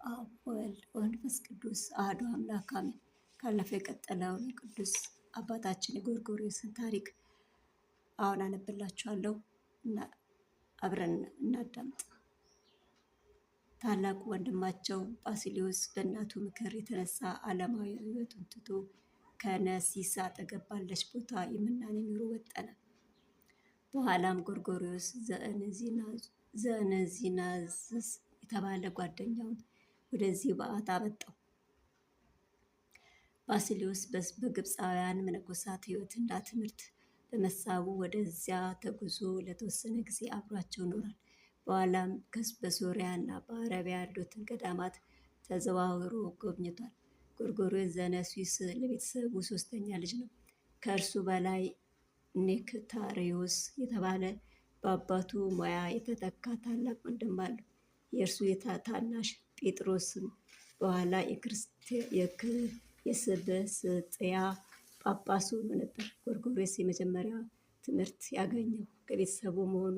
አብ ወልድ ወመንፈስ ቅዱስ አሐዱ አምላክ አሜን። ካለፈው የቀጠለውን የቅዱስ አባታችን የጎርጎርዮስን ታሪክ አሁን አነብላችኋለሁ እና አብረን እናዳምጥ። ታላቁ ወንድማቸው ባስልዮስ በእናቱ ምክር የተነሳ ዓለማዊ ሕይወቱን ትቶ ከነሲስ አጠገብ ባለች ቦታ የምናኔ ኑሮ ወጠነ። በኋላም ጎርጎርዮስ ዘእንዚናዝስ የተባለ ጓደኛውን ወደዚህ በዓት አመጣው። ባስልዮስ በግብፃውያን መነኮሳት ሕይወትና ትምህርት በመሳቡ ወደዚያ ተጉዞ ለተወሰነ ጊዜ አብሯቸው ኖሯል። በኋላም በሶርያና በአረቢያ ያሉትን ገዳማት ተዘዋውሮ ጎብኝቷል። ጎርጎርዮስ ዘነሲስ ለቤተሰቡ ሶስተኛ ልጅ ነው። ከእርሱ በላይ ኔክታሪዮስ የተባለ በአባቱ ሙያ የተተካ ታላቅ ወንድም አለው። የእርሱ ታናሽ ጴጥሮስም በኋላ የስብስጥያ ጳጳስ ሆኖ ነበር። ጎርጎርዮስ የመጀመሪያ ትምህርት ያገኘው ከቤተሰቡ መሆኑ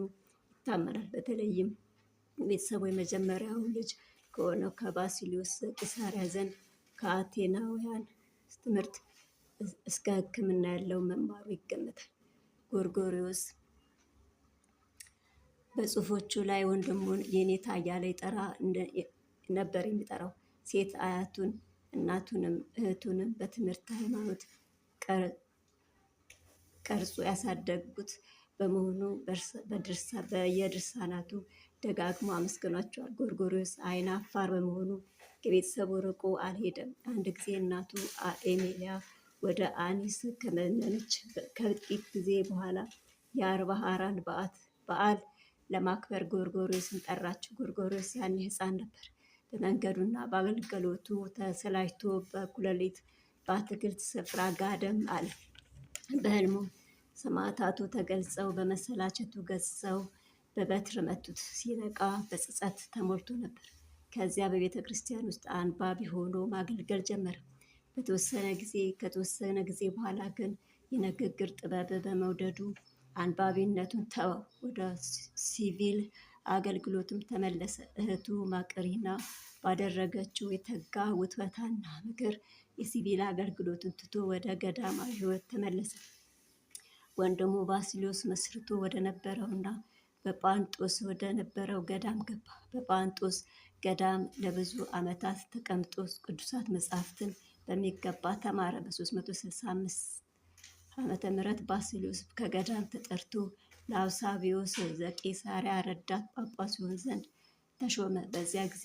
ይታመናል። በተለይም ቤተሰቡ የመጀመሪያው ልጅ ከሆነው ከባስልዮስ ዘቂሳርያ ዘንድ ከአቴናውያን ትምህርት እስከ ሕክምና ያለው መማሩ ይገመታል። ጎርጎርዮስ በጽሑፎቹ ላይ ወንድሙን የኔታ እያለ ይጠራ ነበር የሚጠራው። ሴት አያቱን እናቱንም እህቱንም በትምህርት ሃይማኖት ቀርጾ ያሳደጉት በመሆኑ በየድርሳናቱ ደጋግሞ አመስግኗቸዋል። ጎርጎርዮስ ዓይን አፋር በመሆኑ ከቤተሰቡ ርቆ አልሄደም። አንድ ጊዜ እናቱ ኤሜሊያ ወደ አኒስ ከመነነች ከጥቂት ጊዜ በኋላ የአርባ ሀራን በዓል ለማክበር ጎርጎርዮስን ጠራችው። ጎርጎርዮስ ያኔ ሕፃን ነበር። በመንገዱና በአገልግሎቱ ተሰላችቶ በእኩለ ሌሊት በአትክልት ስፍራ ጋደም አለ። በሕልሙ ሰማዕታቱ ተገልጸው በመሰላቸቱ ገስጸው በበትር መቱት። ሲነቃ በጸጸት ተሞልቶ ነበር። ከዚያ በቤተ ክርስቲያን ውስጥ አንባቢ ሆኖ ማገልገል ጀመረ። ከተወሰነ ጊዜ በኋላ ግን የንግግር ጥበብ በመውደዱ አንባቢነቱን ተወው። ወደ ሲቪል አገልግሎትም ተመለሰ። እህቱ ማቅሪና ባደረገችው የተጋ ውትወታና ምክር የሲቪል አገልግሎቱን ትቶ ወደ ገዳማዊ ሕይወት ተመለሰ። ወንድሙ ባስልዮስ መስርቶ ወደ ነበረውና በጳንጦስ ወደ ነበረው ገዳም ገባ። በጳንጦስ ገዳም ለብዙ ዓመታት ተቀምጦ ቅዱሳት መጻሕፍትን በሚገባ ተማረ። በ365 ዓመተ ምህረት ባስልዮስ ከገዳም ተጠርቶ ለአውሳብዮስ ዘቂሳርያ ረዳት ጳጳስ ይሆን ዘንድ ተሾመ። በዚያ ጊዜ